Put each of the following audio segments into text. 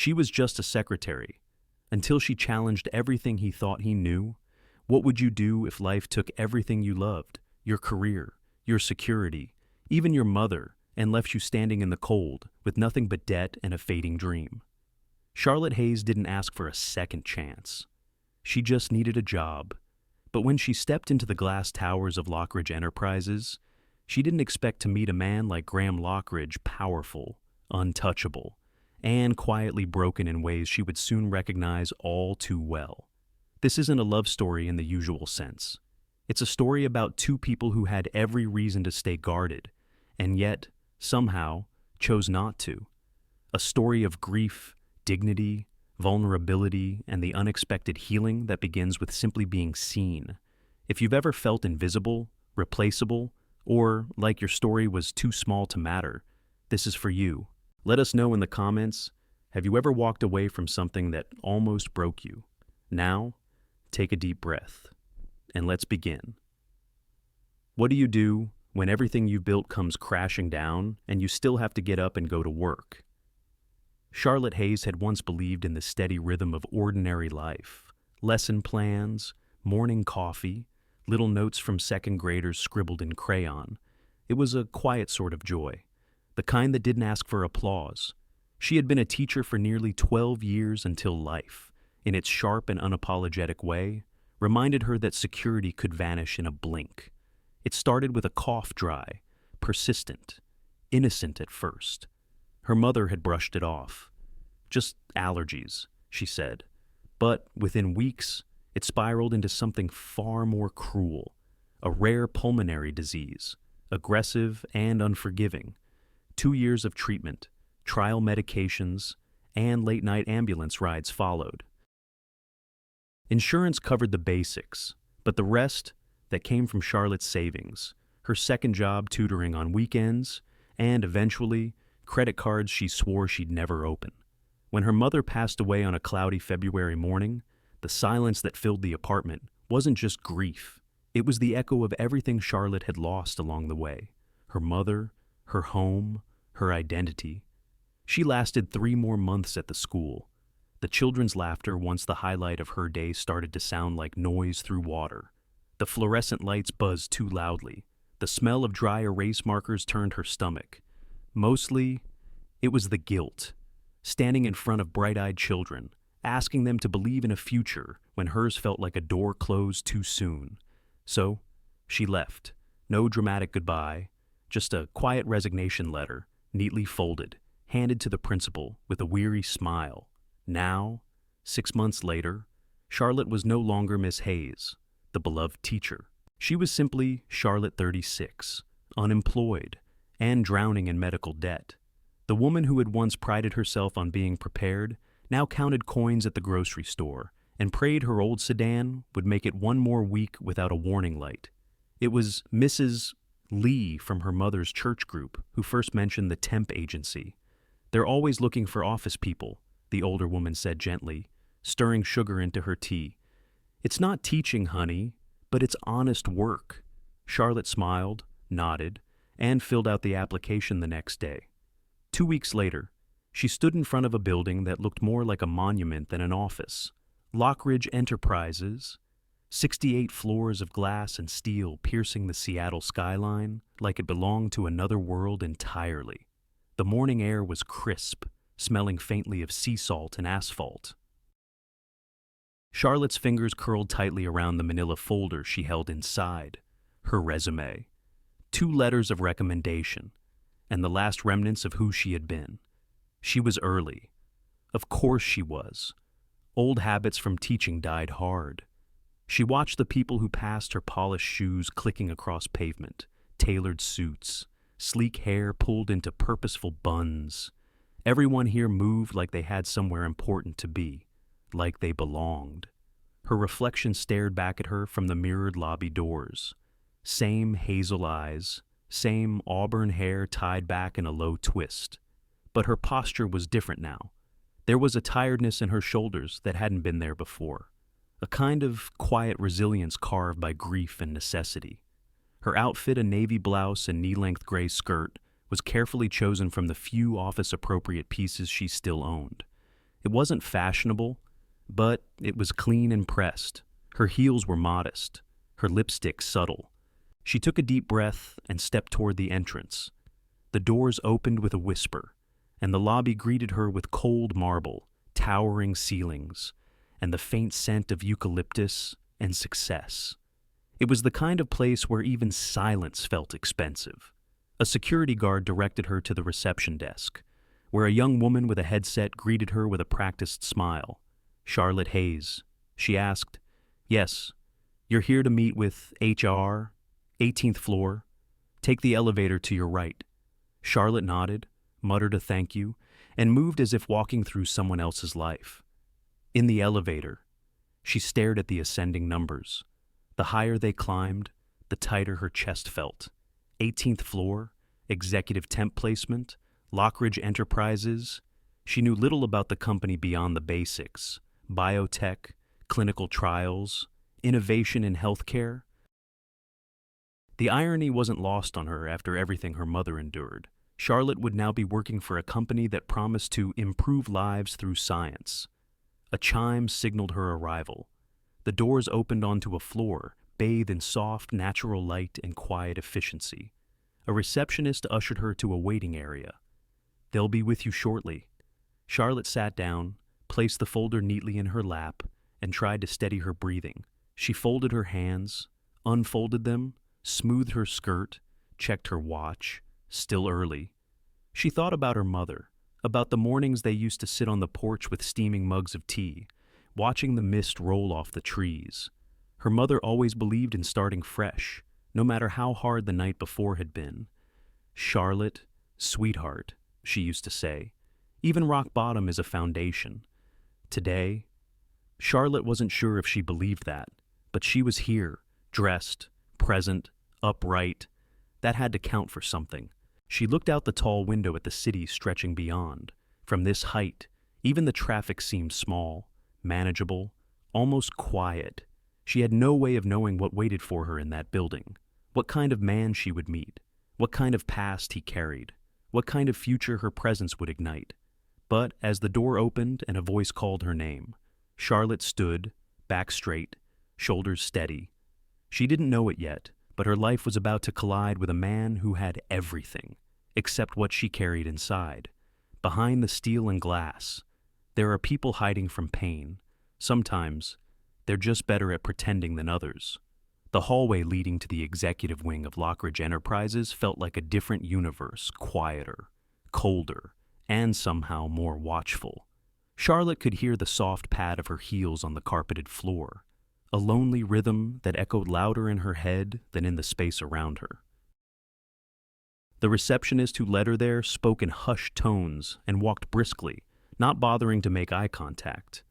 She was just a secretary, until she challenged everything he thought he knew. What would you do if life took everything you loved, your career, your security, even your mother, and left you standing in the cold with nothing but debt and a fading dream? Charlotte Hayes didn't ask for a second chance. She just needed a job. But when she stepped into the glass towers of Lockridge Enterprises, she didn't expect to meet a man like Graham Lockridge, powerful, untouchable, and quietly broken in ways she would soon recognize all too well. This isn't a love story in the usual sense. It's a story about two people who had every reason to stay guarded, and yet, somehow, chose not to. A story of grief, dignity, vulnerability, and the unexpected healing that begins with simply being seen. If you've ever felt invisible, replaceable, or like your story was too small to matter, this is for you. Let us know in the comments, have you ever walked away from something that almost broke you? Now, take a deep breath, and let's begin. What do you do when everything you've built comes crashing down and you still have to get up and go to work? Charlotte Hayes had once believed in the steady rhythm of ordinary life. Lesson plans, morning coffee, little notes from second graders scribbled in crayon. It was a quiet sort of joy, the kind that didn't ask for applause. She had been a teacher for nearly 12 years until life, in its sharp and unapologetic way, reminded her that security could vanish in a blink. It started with a cough dry, persistent, innocent at first. Her mother had brushed it off. Just allergies, she said. But within weeks, it spiraled into something far more cruel, a rare pulmonary disease, aggressive and unforgiving. 2 years of treatment, trial medications, and late-night ambulance rides followed. Insurance covered the basics, but the rest that came from Charlotte's savings, her second job tutoring on weekends, and eventually, credit cards she swore she'd never open. When her mother passed away on a cloudy February morning, the silence that filled the apartment wasn't just grief. It was the echo of everything Charlotte had lost along the way. Her mother, her home, her identity. She lasted 3 more months at the school. The children's laughter, once the highlight of her day, started to sound like noise through water. The fluorescent lights buzzed too loudly. The smell of dry erase markers turned her stomach. Mostly, it was the guilt, standing in front of bright-eyed children, asking them to believe in a future when hers felt like a door closed too soon. So, she left. No dramatic goodbye, just a quiet resignation letter, neatly folded, handed to the principal with a weary smile. Now, 6 months later, Charlotte was no longer Miss Hayes, the beloved teacher. She was simply Charlotte 36, unemployed, and drowning in medical debt. The woman who had once prided herself on being prepared now counted coins at the grocery store and prayed her old sedan would make it 1 more week without a warning light. It was Mrs. Lee from her mother's church group who first mentioned the temp agency. "They're always looking for office people," the older woman said gently, stirring sugar into her tea. "It's not teaching, honey, but it's honest work." Charlotte smiled, nodded, and filled out the application the next day. 2 weeks later, she stood in front of a building that looked more like a monument than an office. Lockridge Enterprises, 68 floors of glass and steel piercing the Seattle skyline like it belonged to another world entirely. The morning air was crisp, smelling faintly of sea salt and asphalt. Charlotte's fingers curled tightly around the manila folder she held inside, her resume. 2 letters of recommendation, and the last remnants of who she had been. She was early. Of course she was. Old habits from teaching died hard. She watched the people who passed her polished shoes clicking across pavement, tailored suits, sleek hair pulled into purposeful buns. Everyone here moved like they had somewhere important to be, like they belonged. Her reflection stared back at her from the mirrored lobby doors. Same hazel eyes, same auburn hair tied back in a low twist. But her posture was different now. There was a tiredness in her shoulders that hadn't been there before, a kind of quiet resilience carved by grief and necessity. Her outfit, a navy blouse and knee-length gray skirt, was carefully chosen from the few office-appropriate pieces she still owned. It wasn't fashionable, but it was clean and pressed. Her heels were modest, her lipstick subtle. She took a deep breath and stepped toward the entrance. The doors opened with a whisper, and the lobby greeted her with cold marble, towering ceilings, and the faint scent of eucalyptus and success. It was the kind of place where even silence felt expensive. A security guard directed her to the reception desk, where a young woman with a headset greeted her with a practiced smile. Charlotte Hayes. She asked, "Yes, you're here to meet with HR, 18th floor. Take the elevator to your right." Charlotte nodded, muttered a thank you, and moved as if walking through someone else's life. In the elevator, she stared at the ascending numbers. The higher they climbed, the tighter her chest felt. 18th floor, executive temp placement, Lockridge Enterprises. She knew little about the company beyond the basics: biotech, clinical trials, innovation in healthcare. The irony wasn't lost on her after everything her mother endured. Charlotte would now be working for a company that promised to improve lives through science. A chime signaled her arrival. The doors opened onto a floor, bathed in soft, natural light and quiet efficiency. A receptionist ushered her to a waiting area. "They'll be with you shortly." Charlotte sat down, placed the folder neatly in her lap, and tried to steady her breathing. She folded her hands, unfolded them, smoothed her skirt, checked her watch. Still early. She thought about her mother, about the mornings they used to sit on the porch with steaming mugs of tea, watching the mist roll off the trees. Her mother always believed in starting fresh, no matter how hard the night before had been. "Charlotte, sweetheart," she used to say, "even rock bottom is a foundation." Today, Charlotte wasn't sure if she believed that, but she was here, dressed, present, upright. That had to count for something. She looked out the tall window at the city stretching beyond. From this height, even the traffic seemed small, manageable, almost quiet. She had no way of knowing what waited for her in that building, what kind of man she would meet, what kind of past he carried, what kind of future her presence would ignite. But as the door opened and a voice called her name, Charlotte stood, back straight, shoulders steady. She didn't know it yet, but her life was about to collide with a man who had everything, except what she carried inside. Behind the steel and glass, there are people hiding from pain. Sometimes, they're just better at pretending than others. The hallway leading to the executive wing of Lockridge Enterprises felt like a different universe, quieter, colder, and somehow more watchful. Charlotte could hear the soft pad of her heels on the carpeted floor, a lonely rhythm that echoed louder in her head than in the space around her. The receptionist who led her there spoke in hushed tones and walked briskly, not bothering to make eye contact.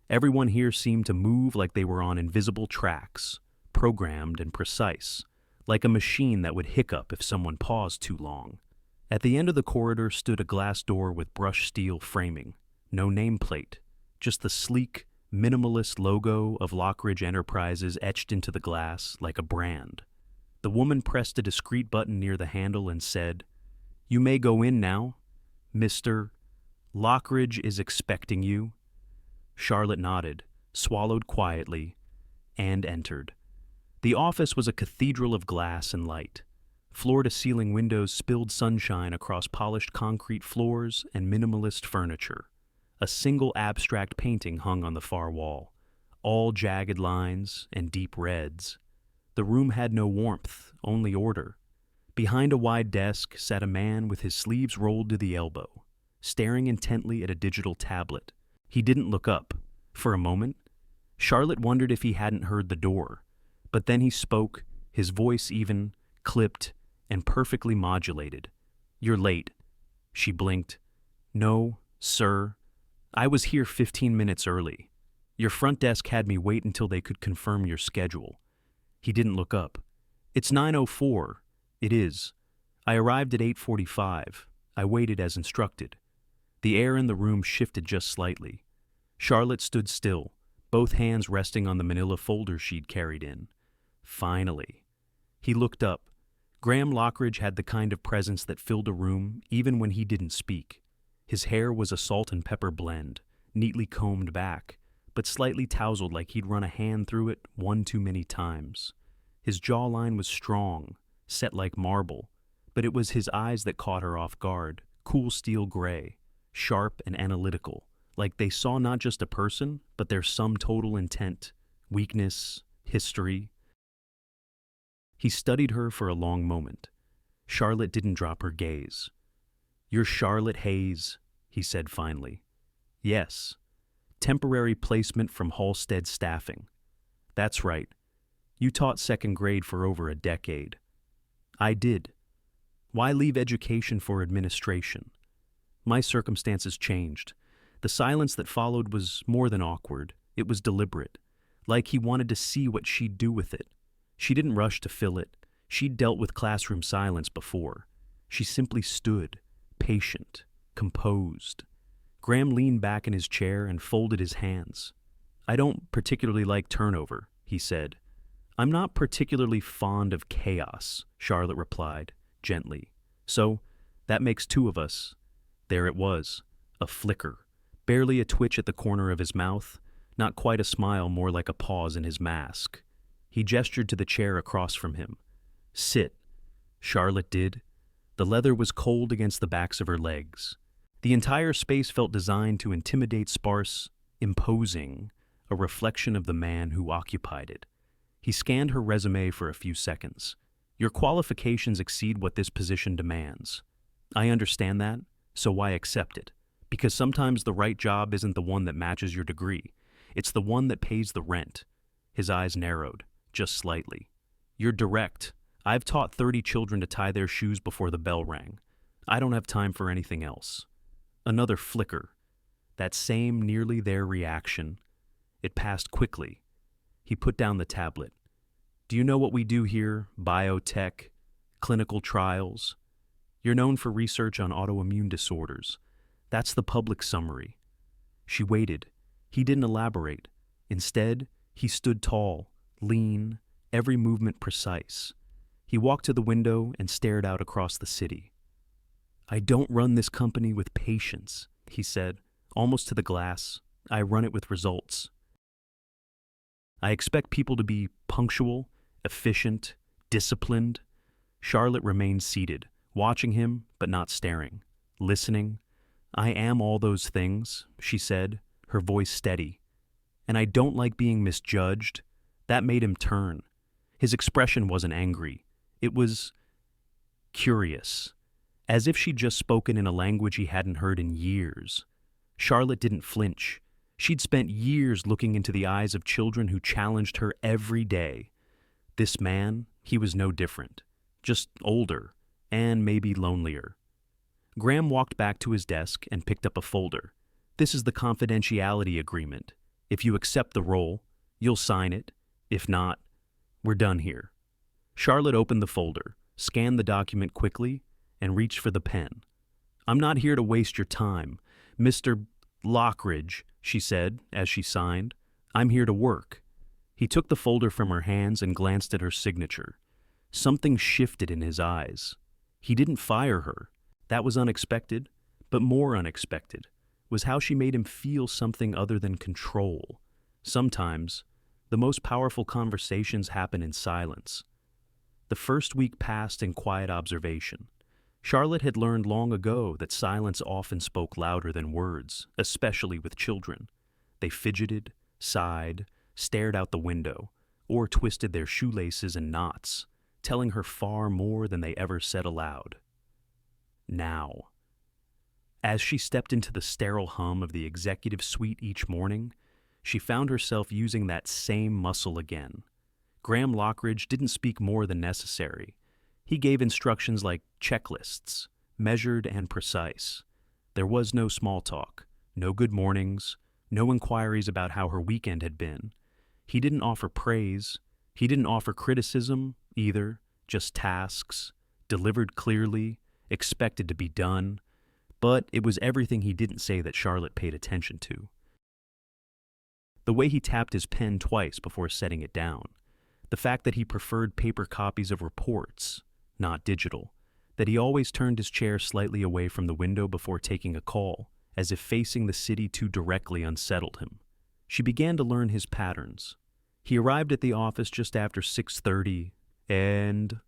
Everyone here seemed to move like they were on invisible tracks, programmed and precise, like a machine that would hiccup if someone paused too long. At the end of the corridor stood a glass door with brushed steel framing. No nameplate, just the sleek, minimalist logo of Lockridge Enterprises etched into the glass like a brand. The woman pressed a discreet button near the handle and said, "You may go in now. Mr. Lockridge is expecting you." Charlotte nodded, swallowed quietly, and entered. The office was a cathedral of glass and light. Floor-to-ceiling windows spilled sunshine across polished concrete floors and minimalist furniture. A single abstract painting hung on the far wall, all jagged lines and deep reds. The room had no warmth, only order. Behind a wide desk sat a man with his sleeves rolled to the elbow, staring intently at a digital tablet. He didn't look up. For a moment, Charlotte wondered if he hadn't heard the door. But then he spoke, his voice even, clipped, and perfectly modulated. "You're late." She blinked. "No, sir. I was here 15 minutes early. Your front desk had me wait until they could confirm your schedule." He didn't look up. "It's 9:04. It is. I arrived at 8:45. I waited as instructed." The air in the room shifted just slightly. Charlotte stood still, both hands resting on the manila folder she'd carried in. Finally. He looked up. Graham Lockridge had the kind of presence that filled a room even when he didn't speak. His hair was a salt and pepper blend, neatly combed back, but slightly tousled like he'd run a hand through it one too many times. His jawline was strong, set like marble, but it was his eyes that caught her off guard, cool steel gray, sharp and analytical, like they saw not just a person, but their sum total intent, weakness, history. He studied her for a long moment. Charlotte didn't drop her gaze. "You're Charlotte Hayes," he said finally. "Yes. Temporary placement from Halstead Staffing. That's right. You taught second grade for over a decade." "I did. Why leave education for administration?" "My circumstances changed. The silence that followed was more than awkward. It was deliberate. Like he wanted to see what she'd do with it. She didn't rush to fill it. She'd dealt with classroom silence before. She simply stood, patient, composed. Graham leaned back in his chair and folded his hands. "I don't particularly like turnover," he said. "I'm not particularly fond of chaos," Charlotte replied, gently. "So, that makes two of us." There it was, a flicker, barely a twitch at the corner of his mouth, not quite a smile, more like a pause in his mask. He gestured to the chair across from him. "Sit." Charlotte did. The leather was cold against the backs of her legs. The entire space felt designed to intimidate, sparse, imposing, a reflection of the man who occupied it. He scanned her resume for a few seconds. "Your qualifications exceed what this position demands. I understand that, so why accept it? Because sometimes the right job isn't the one that matches your degree. It's the one that pays the rent." His eyes narrowed, just slightly. "You're direct. I've taught 30 children to tie their shoes before the bell rang. I don't have time for anything else." Another flicker. That same nearly there reaction. It passed quickly. He put down the tablet. "Do you know what we do here? Biotech, clinical trials. You're known for research on autoimmune disorders. That's the public summary." She waited. He didn't elaborate. Instead, he stood tall, lean, every movement precise. He walked to the window and stared out across the city. "I don't run this company with patience," he said, almost to the glass. "I run it with results. I expect people to be punctual, efficient, disciplined." Charlotte remained seated, watching him but not staring, listening. "I am all those things," she said, her voice steady. "And I don't like being misjudged." That made him turn. His expression wasn't angry. It was curious, as if she'd just spoken in a language he hadn't heard in years. Charlotte didn't flinch. She'd spent years looking into the eyes of children who challenged her every day. This man, he was no different, just older, and maybe lonelier. Graham walked back to his desk and picked up a folder. "This is the confidentiality agreement. If you accept the role, you'll sign it. If not, we're done here." Charlotte opened the folder, scanned the document quickly, and reached for the pen. "I'm not here to waste your time, Mr. Lockridge," she said as she signed. "I'm here to work." He took the folder from her hands and glanced at her signature. Something shifted in his eyes. He didn't fire her. That was unexpected, but more unexpected was how she made him feel something other than control. Sometimes, the most powerful conversations happen in silence. The first week passed in quiet observation. Charlotte had learned long ago that silence often spoke louder than words, especially with children. They fidgeted, sighed, stared out the window, or twisted their shoelaces in knots, telling her far more than they ever said aloud. Now, as she stepped into the sterile hum of the executive suite each morning, she found herself using that same muscle again. Graham Lockridge didn't speak more than necessary. He gave instructions like checklists, measured and precise. There was no small talk, no good mornings, no inquiries about how her weekend had been. He didn't offer praise. He didn't offer criticism, either, just tasks, delivered clearly, expected to be done. But it was everything he didn't say that Charlotte paid attention to. The way he tapped his pen twice before setting it down. The fact that he preferred paper copies of reports, not digital. That he always turned his chair slightly away from the window before taking a call, as if facing the city too directly unsettled him. She began to learn his patterns. He arrived at the office just after 6:30, and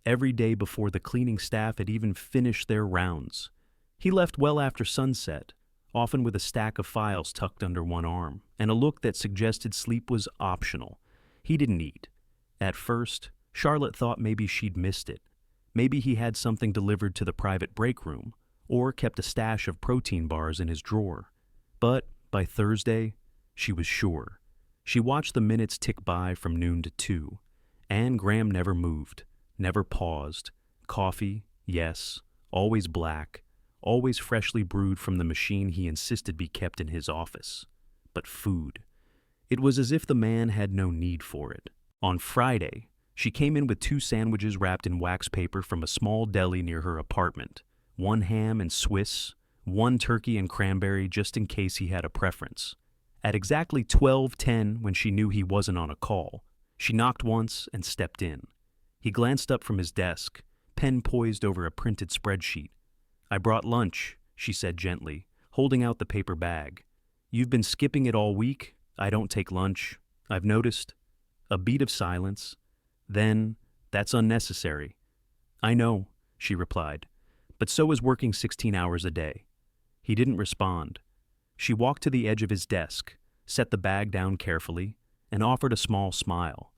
every day before the cleaning staff had even finished their rounds. He left well after sunset, often with a stack of files tucked under one arm, and a look that suggested sleep was optional. He didn't eat. At first, Charlotte thought maybe she'd missed it. Maybe he had something delivered to the private break room, or kept a stash of protein bars in his drawer. But by Thursday, she was sure. She watched the minutes tick by from noon to 2, and Graham never moved, never paused. Coffee, yes, always black, always freshly brewed from the machine he insisted be kept in his office. But food. It was as if the man had no need for it. On Friday, she came in with 2 sandwiches wrapped in wax paper from a small deli near her apartment, 1 ham and Swiss, 1 turkey and cranberry just in case he had a preference. At exactly 12:10, when she knew he wasn't on a call, she knocked once and stepped in. He glanced up from his desk, pen poised over a printed spreadsheet. "I brought lunch," she said gently, holding out the paper bag. "You've been skipping it all week. I don't take lunch. I've noticed." A beat of silence. Then, "That's unnecessary." "I know," she replied, "but so is working 16 hours a day." He didn't respond. She walked to the edge of his desk, set the bag down carefully, and offered a small smile.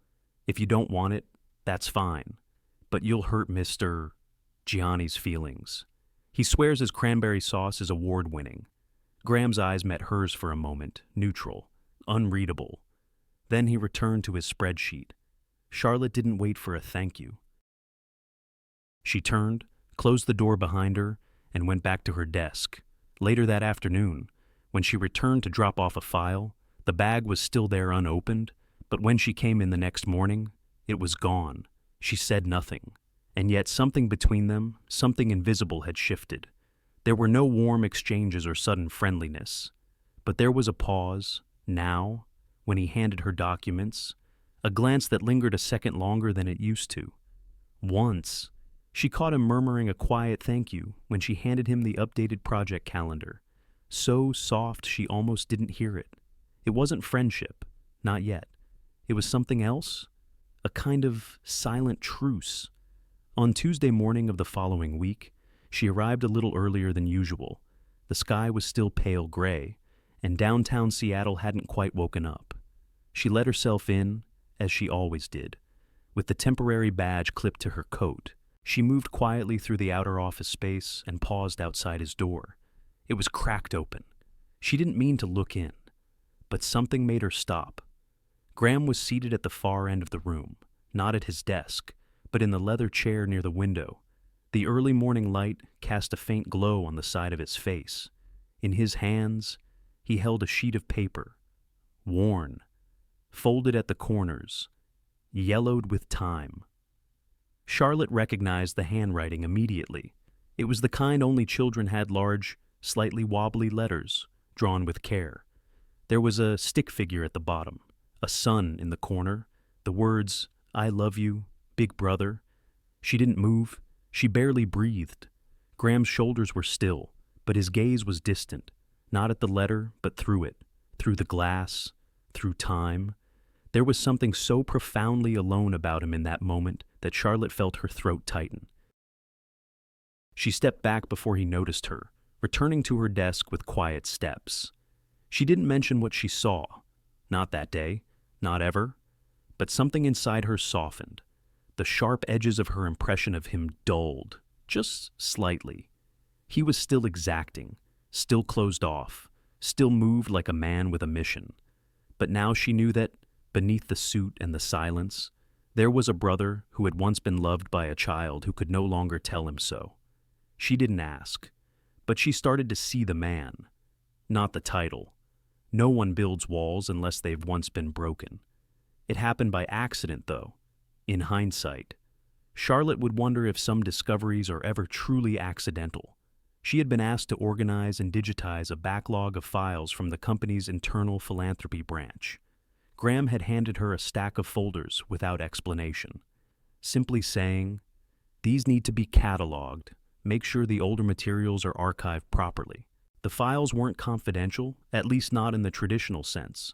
"If you don't want it, that's fine. But you'll hurt Mr. Gianni's feelings. He swears his cranberry sauce is award-winning." Graham's eyes met hers for a moment, neutral, unreadable. Then he returned to his spreadsheet. Charlotte didn't wait for a thank you. She turned, closed the door behind her, and went back to her desk. Later that afternoon, when she returned to drop off a file, the bag was still there unopened, but when she came in the next morning, it was gone. She said nothing, and yet something between them, something invisible had shifted. There were no warm exchanges or sudden friendliness, but there was a pause, now, when he handed her documents, a glance that lingered a second longer than it used to. Once, she caught him murmuring a quiet thank you when she handed him the updated project calendar, so soft she almost didn't hear it. It wasn't friendship, not yet. It was something else, a kind of silent truce. On Tuesday morning of the following week, she arrived a little earlier than usual. The sky was still pale gray, and downtown Seattle hadn't quite woken up. She let herself in, as she always did. With the temporary badge clipped to her coat, she moved quietly through the outer office space and paused outside his door. It was cracked open. She didn't mean to look in, but something made her stop. Graham was seated at the far end of the room, not at his desk, but in the leather chair near the window. The early morning light cast a faint glow on the side of his face. In his hands, he held a sheet of paper, worn, folded at the corners, yellowed with time. Charlotte recognized the handwriting immediately. It was the kind only children had, large, slightly wobbly letters, drawn with care. There was a stick figure at the bottom, a sun in the corner, the words, "I love you, big brother." She didn't move. She barely breathed. Graham's shoulders were still, but his gaze was distant, not at the letter, but through it, through the glass, through time. There was something so profoundly alone about him in that moment that Charlotte felt her throat tighten. She stepped back before he noticed her, returning to her desk with quiet steps. She didn't mention what she saw. Not that day, not ever. But something inside her softened. The sharp edges of her impression of him dulled, just slightly. He was still exacting, still closed off, still moved like a man with a mission. But now she knew that, beneath the suit and the silence, there was a brother who had once been loved by a child who could no longer tell him so. She didn't ask, but she started to see the man, not the title. No one builds walls unless they've once been broken. It happened by accident, though. In hindsight, Charlotte would wonder if some discoveries are ever truly accidental. She had been asked to organize and digitize a backlog of files from the company's internal philanthropy branch. Graham had handed her a stack of folders without explanation, simply saying, "These need to be cataloged, Make sure the older materials are archived properly. The files weren't confidential, at least not in the traditional sense.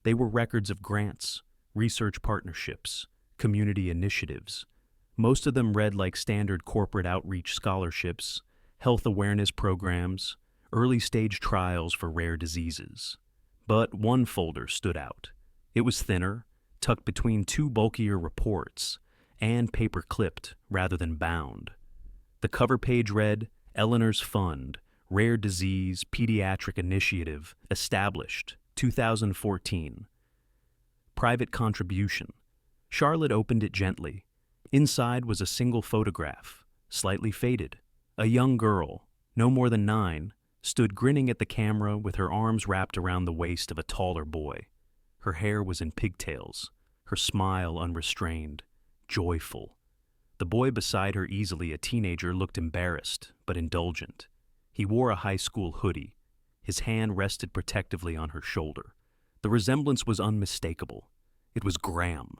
They were records of grants, research partnerships, community initiatives. Most of them read like standard corporate outreach scholarships, health awareness programs, early-stage trials for rare diseases. But one folder stood out. It was thinner, tucked between two bulkier reports, and paper-clipped rather than bound. The cover page read, Eleanor's Fund, Rare Disease Pediatric Initiative, established, 2014. Private contribution. Charlotte opened it gently. Inside was a single photograph, slightly faded. A young girl, no more than 9, stood grinning at the camera with her arms wrapped around the waist of a taller boy. Her hair was in pigtails, her smile unrestrained, joyful. The boy beside her, easily a teenager, looked embarrassed but indulgent. He wore a high school hoodie. His hand rested protectively on her shoulder. The resemblance was unmistakable. It was Graham.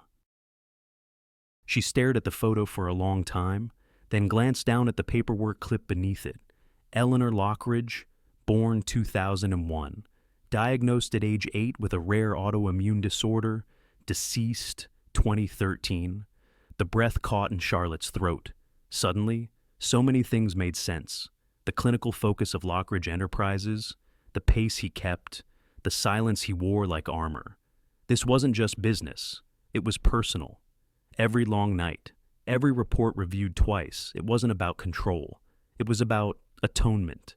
She stared at the photo for a long time, then glanced down at the paperwork clipped beneath it. Eleanor Lockridge, born 2001, diagnosed at age 8 with a rare autoimmune disorder, deceased 2013. The breath caught in Charlotte's throat. Suddenly, so many things made sense. The clinical focus of Lockridge Enterprises, the pace he kept, the silence he wore like armor. This wasn't just business. It was personal. Every long night, every report reviewed twice, it wasn't about control. It was about atonement.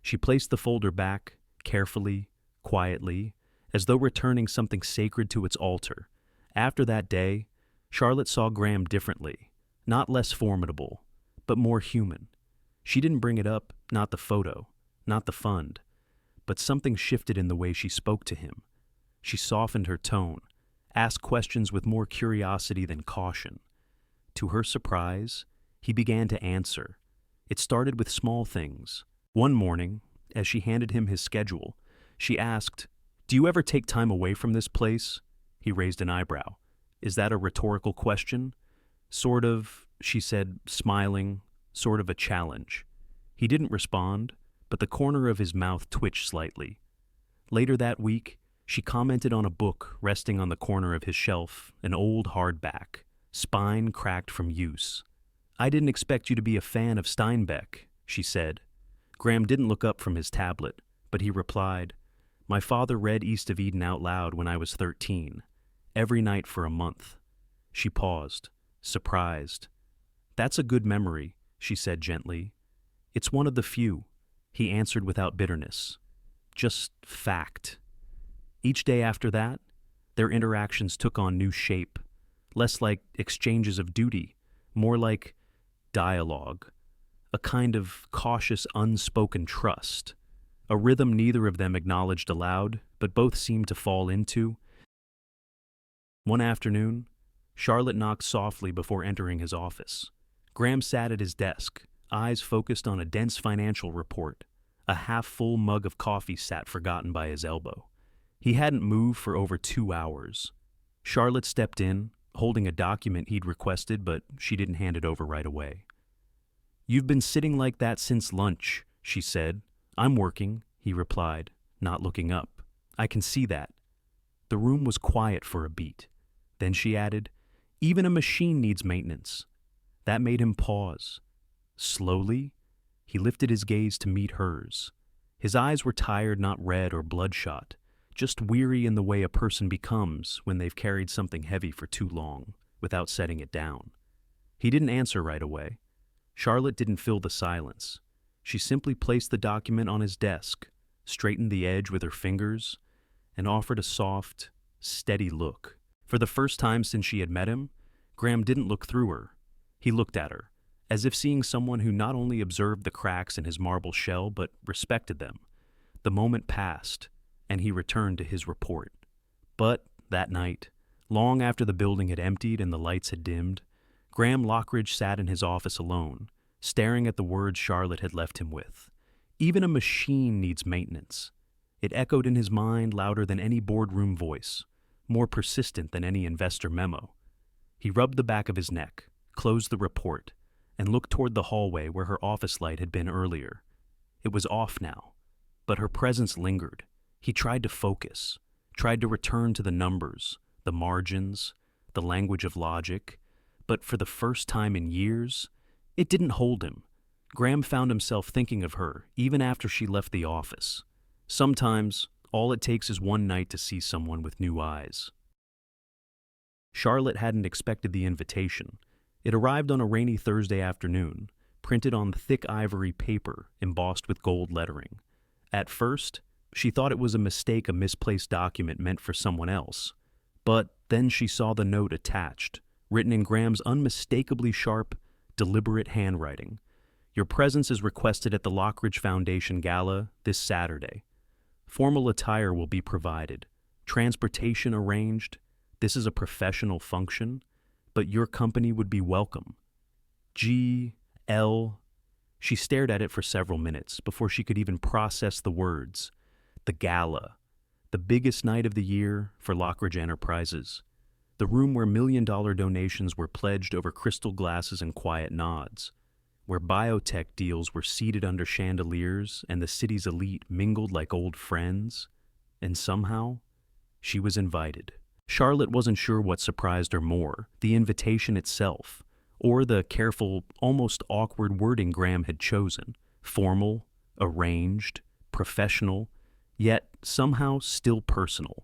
She placed the folder back, carefully, quietly, as though returning something sacred to its altar. After that day, Charlotte saw Graham differently, not less formidable, but more human. She didn't bring it up, not the photo, not the fund, but something shifted in the way she spoke to him. She softened her tone, asked questions with more curiosity than caution. To her surprise, he began to answer. It started with small things. One morning, as she handed him his schedule, she asked, "Do you ever take time away from this place?" He raised an eyebrow. "Is that a rhetorical question?" "Sort of," she said, smiling, "sort of a challenge." He didn't respond, but the corner of his mouth twitched slightly. Later that week, she commented on a book resting on the corner of his shelf, an old hardback, spine cracked from use. "I didn't expect you to be a fan of Steinbeck," she said. Graham didn't look up from his tablet, but he replied, "My father read East of Eden out loud when I was 13, every night for a month." She paused, surprised. "That's a good memory," she said gently. "It's one of the few," he answered without bitterness. "Just fact." Each day after that, their interactions took on new shape, less like exchanges of duty, more like dialogue, a kind of cautious, unspoken trust, a rhythm neither of them acknowledged aloud, but both seemed to fall into. One afternoon, Charlotte knocked softly before entering his office. Graham sat at his desk, eyes focused on a dense financial report. A half-full mug of coffee sat forgotten by his elbow. He hadn't moved for over 2 hours. Charlotte stepped in, holding a document he'd requested, but she didn't hand it over right away. "You've been sitting like that since lunch," she said. "I'm working," he replied, not looking up. "I can see that." The room was quiet for a beat. Then she added, "Even a machine needs maintenance." That made him pause. Slowly, he lifted his gaze to meet hers. His eyes were tired, not red or bloodshot, just weary in the way a person becomes when they've carried something heavy for too long, without setting it down. He didn't answer right away. Charlotte didn't fill the silence. She simply placed the document on his desk, straightened the edge with her fingers, and offered a soft, steady look. For the first time since she had met him, Graham didn't look through her. He looked at her, as if seeing someone who not only observed the cracks in his marble shell, but respected them. The moment passed, and he returned to his report. But that night, long after the building had emptied and the lights had dimmed, Graham Lockridge sat in his office alone, staring at the words Charlotte had left him with. Even a machine needs maintenance. It echoed in his mind louder than any boardroom voice, more persistent than any investor memo. He rubbed the back of his neck, closed the report, and looked toward the hallway where her office light had been earlier. It was off now, but her presence lingered. He tried to focus, tried to return to the numbers, the margins, the language of logic, but for the first time in years, it didn't hold him. Graham found himself thinking of her even after she left the office. Sometimes, all it takes is one night to see someone with new eyes. Charlotte hadn't expected the invitation. It arrived on a rainy Thursday afternoon, printed on thick ivory paper embossed with gold lettering. At first, she thought it was a mistake, a misplaced document meant for someone else. But then she saw the note attached, written in Graham's unmistakably sharp, deliberate handwriting. Your presence is requested at the Lockridge Foundation Gala this Saturday. Formal attire will be provided. Transportation arranged. This is a professional function, but your company would be welcome. G.L. She stared at it for several minutes before she could even process the words. The gala. The biggest night of the year for Lockridge Enterprises. The room where million-dollar donations were pledged over crystal glasses and quiet nods. Where biotech deals were seated under chandeliers and the city's elite mingled like old friends. And somehow, she was invited. Charlotte wasn't sure what surprised her more, the invitation itself, or the careful, almost awkward wording Graham had chosen. Formal, arranged, professional, yet somehow still personal.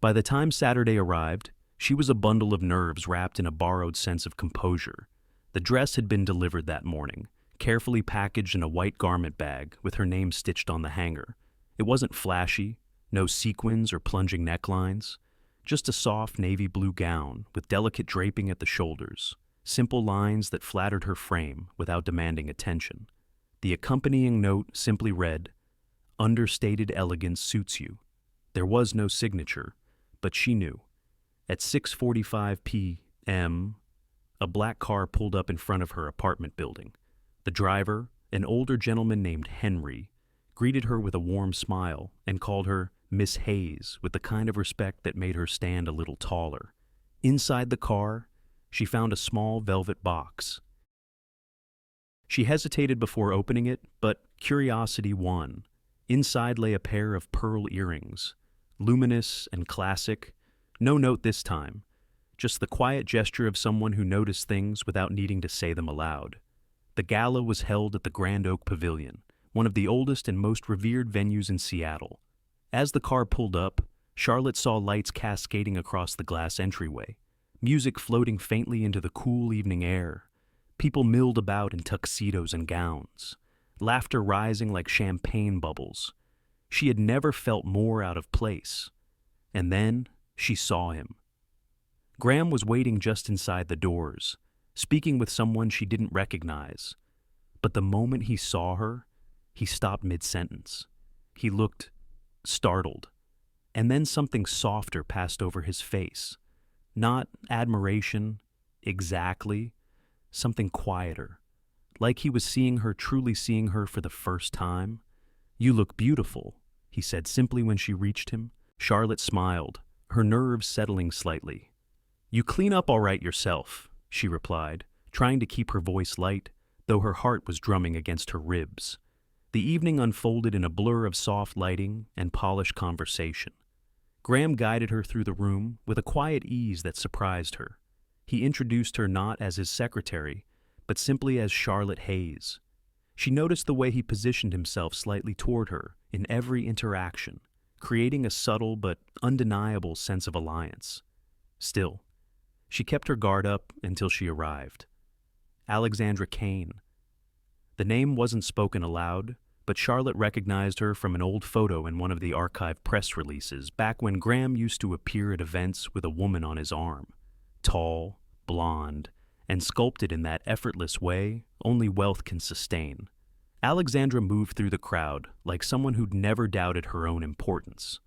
By the time Saturday arrived, she was a bundle of nerves wrapped in a borrowed sense of composure. The dress had been delivered that morning, carefully packaged in a white garment bag with her name stitched on the hanger. It wasn't flashy, no sequins or plunging necklines, just a soft navy blue gown with delicate draping at the shoulders, simple lines that flattered her frame without demanding attention. The accompanying note simply read, "Understated elegance suits you." There was no signature, but she knew. At 6:45 p.m., a black car pulled up in front of her apartment building. The driver, an older gentleman named Henry, greeted her with a warm smile and called her Miss Hayes with the kind of respect that made her stand a little taller. Inside the car, she found a small velvet box. She hesitated before opening it, but curiosity won. Inside lay a pair of pearl earrings, luminous and classic. No note this time, just the quiet gesture of someone who noticed things without needing to say them aloud. The gala was held at the Grand Oak Pavilion, one of the oldest and most revered venues in Seattle. As the car pulled up, Charlotte saw lights cascading across the glass entryway, music floating faintly into the cool evening air, people milled about in tuxedos and gowns, laughter rising like champagne bubbles. She had never felt more out of place. And then she saw him. Graham was waiting just inside the doors, speaking with someone she didn't recognize. But the moment he saw her, he stopped mid-sentence. He looked startled, and then something softer passed over his face. Not admiration, exactly, something quieter, like he was seeing her, truly seeing her for the first time. "You look beautiful," he said simply when she reached him. Charlotte smiled, her nerves settling slightly. "You clean up all right yourself," she replied, trying to keep her voice light, though her heart was drumming against her ribs. The evening unfolded in a blur of soft lighting and polished conversation. Graham guided her through the room with a quiet ease that surprised her. He introduced her not as his secretary, but simply as Charlotte Hayes. She noticed the way he positioned himself slightly toward her in every interaction, creating a subtle but undeniable sense of alliance. Still, she kept her guard up until she arrived. Alexandra Kane. The name wasn't spoken aloud, but Charlotte recognized her from an old photo in one of the archived press releases back when Graham used to appear at events with a woman on his arm. Tall, blonde, and sculpted in that effortless way only wealth can sustain. Alexandra moved through the crowd like someone who'd never doubted her own importance.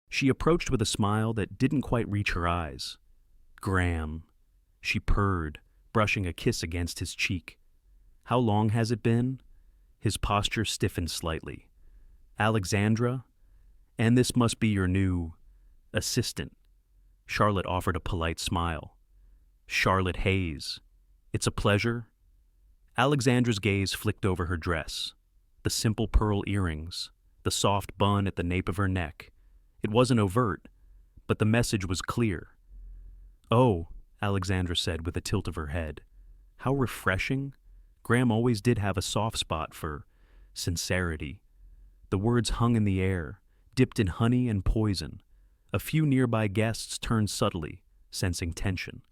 She approached with a smile that didn't quite reach her eyes. "Graham," she purred, brushing a kiss against his cheek. "How long has it been?" His posture stiffened slightly. "Alexandra? And this must be your new assistant." Charlotte offered a polite smile. "Charlotte Hayes." It's a pleasure. Alexandra's gaze flicked over her dress. The simple pearl earrings, the soft bun at the nape of her neck. It wasn't overt, but the message was clear. "Oh," Alexandra said with a tilt of her head. How refreshing. Graham always did have a soft spot for sincerity. The words hung in the air, dipped in honey and poison. A few nearby guests turned subtly, sensing tension.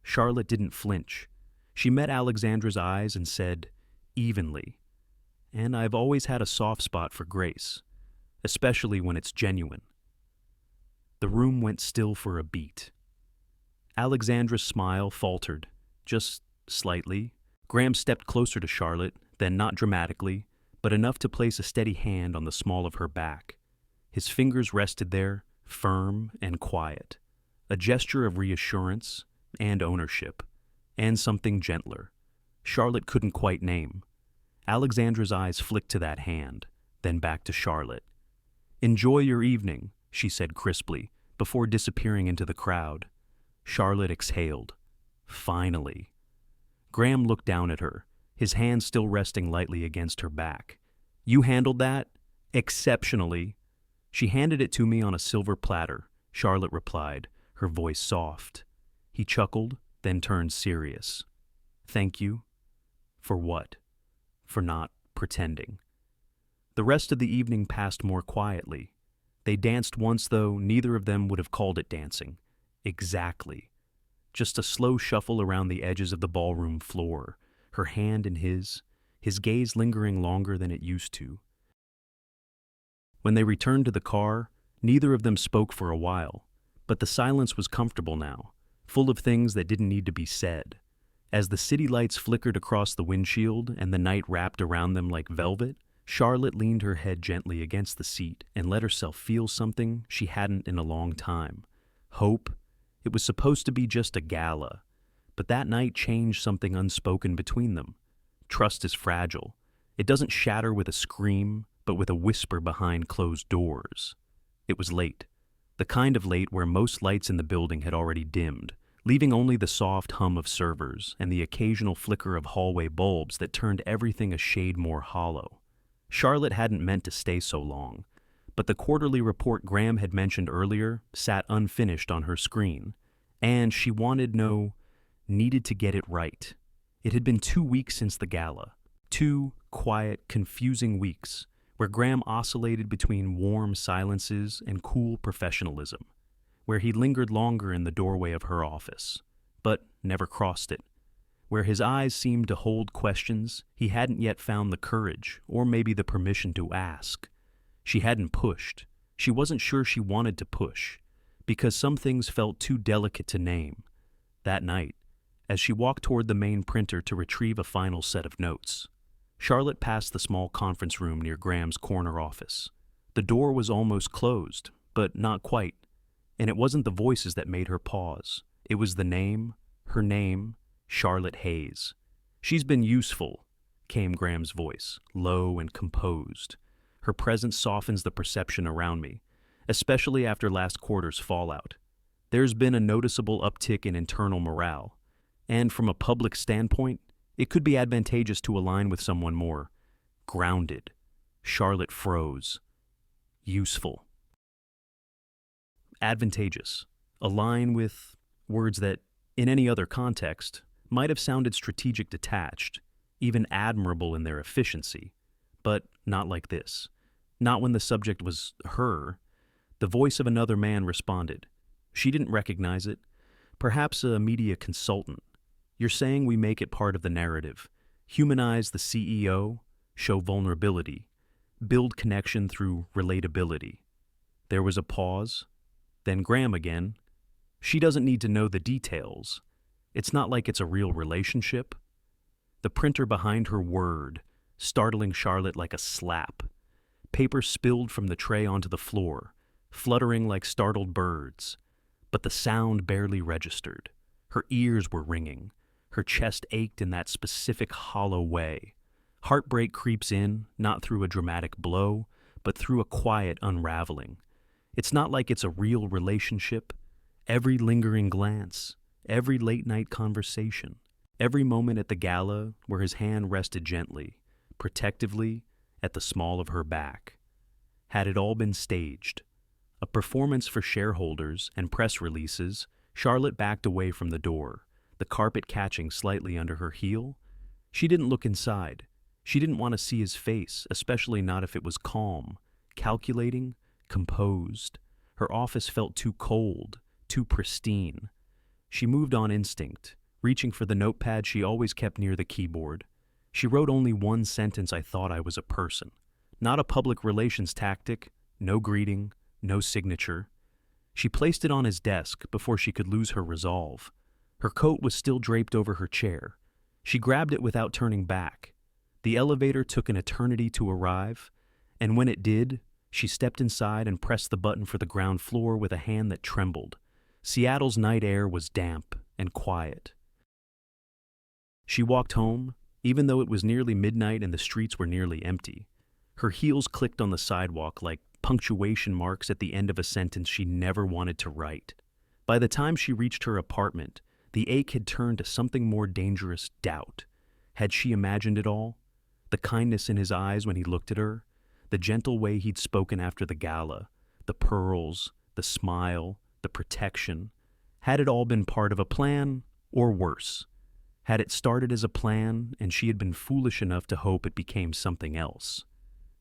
Charlotte didn't flinch. She met Alexandra's eyes and said, evenly, "And I've always had a soft spot for grace, especially when it's genuine." The room went still for a beat. Alexandra's smile faltered, just slightly. Graham stepped closer to Charlotte, then not dramatically, but enough to place a steady hand on the small of her back. His fingers rested there, firm and quiet, a gesture of reassurance and ownership, and something gentler. Charlotte couldn't quite name. Alexandra's eyes flicked to that hand, then back to Charlotte. "Enjoy your evening," she said crisply, before disappearing into the crowd. Charlotte exhaled. Finally. Graham looked down at her, his hand still resting lightly against her back. "You handled that? Exceptionally." "She handed it to me on a silver platter," Charlotte replied, her voice soft. He chuckled, then turned serious. "Thank you." "For what?" "For not pretending." The rest of the evening passed more quietly. They danced once, though neither of them would have called it dancing. Exactly. Just a slow shuffle around the edges of the ballroom floor, her hand in his gaze lingering longer than it used to. When they returned to the car, neither of them spoke for a while, but the silence was comfortable now, full of things that didn't need to be said. As the city lights flickered across the windshield and the night wrapped around them like velvet, Charlotte leaned her head gently against the seat and let herself feel something she hadn't in a long time. Hope. It was supposed to be just a gala, but that night changed something unspoken between them. Trust is fragile. It doesn't shatter with a scream, but with a whisper behind closed doors. It was late, the kind of late where most lights in the building had already dimmed, leaving only the soft hum of servers and the occasional flicker of hallway bulbs that turned everything a shade more hollow. Charlotte hadn't meant to stay so long, but the quarterly report Graham had mentioned earlier sat unfinished on her screen, and she needed to get it right. It had been 2 weeks since the gala, 2 quiet, confusing weeks, where Graham oscillated between warm silences and cool professionalism, where he lingered longer in the doorway of her office, but never crossed it, where his eyes seemed to hold questions he hadn't yet found the courage or maybe the permission to ask. She hadn't pushed. She wasn't sure she wanted to push, because some things felt too delicate to name. That night, as she walked toward the main printer to retrieve a final set of notes, Charlotte passed the small conference room near Graham's corner office. The door was almost closed, but not quite, and it wasn't the voices that made her pause. It was the name, her name, Charlotte Hayes. "She's been useful," came Graham's voice, low and composed. "Her presence softens the perception around me, especially after last quarter's fallout. There's been a noticeable uptick in internal morale, and from a public standpoint, it could be advantageous to align with someone more grounded." Charlotte froze. Useful. Advantageous. Align with words that, in any other context, might have sounded strategic detached, even admirable in their efficiency, but not like this. Not when the subject was her. The voice of another man responded. She didn't recognize it. Perhaps a media consultant. "You're saying we make it part of the narrative. Humanize the CEO, show vulnerability, build connection through relatability." There was a pause. Then Graham again. "She doesn't need to know the details. It's not like it's a real relationship." The printer behind her whirred, startling Charlotte like a slap. Paper spilled from the tray onto the floor, fluttering like startled birds. But the sound barely registered. Her ears were ringing. Her chest ached in that specific hollow way. Heartbreak creeps in, not through a dramatic blow, but through a quiet unraveling. It's not like it's a real relationship. Every lingering glance, every late-night conversation, Every moment at the gala where his hand rested gently, protectively, at the small of her back. Had it all been staged? A performance for shareholders and press releases, Charlotte backed away from the door, the carpet catching slightly under her heel. She didn't look inside. She didn't want to see his face, especially not if it was calm, calculating, composed. Her office felt too cold, too pristine. She moved on instinct, reaching for the notepad she always kept near the keyboard. She wrote only one sentence: I thought I was a person. Not a public relations tactic, no greeting, no signature. She placed it on his desk before she could lose her resolve. Her coat was still draped over her chair. She grabbed it without turning back. The elevator took an eternity to arrive, and when it did, she stepped inside and pressed the button for the ground floor with a hand that trembled. Seattle's night air was damp and quiet. She walked home, even though it was nearly midnight and the streets were nearly empty. Her heels clicked on the sidewalk like punctuation marks at the end of a sentence she never wanted to write. By the time she reached her apartment, the ache had turned to something more dangerous: doubt. Had she imagined it all? The kindness in his eyes when he looked at her, the gentle way he'd spoken after the gala, the pearls, the smile, the protection. Had it all been part of a plan, or worse? Had it started as a plan and she had been foolish enough to hope it became something else?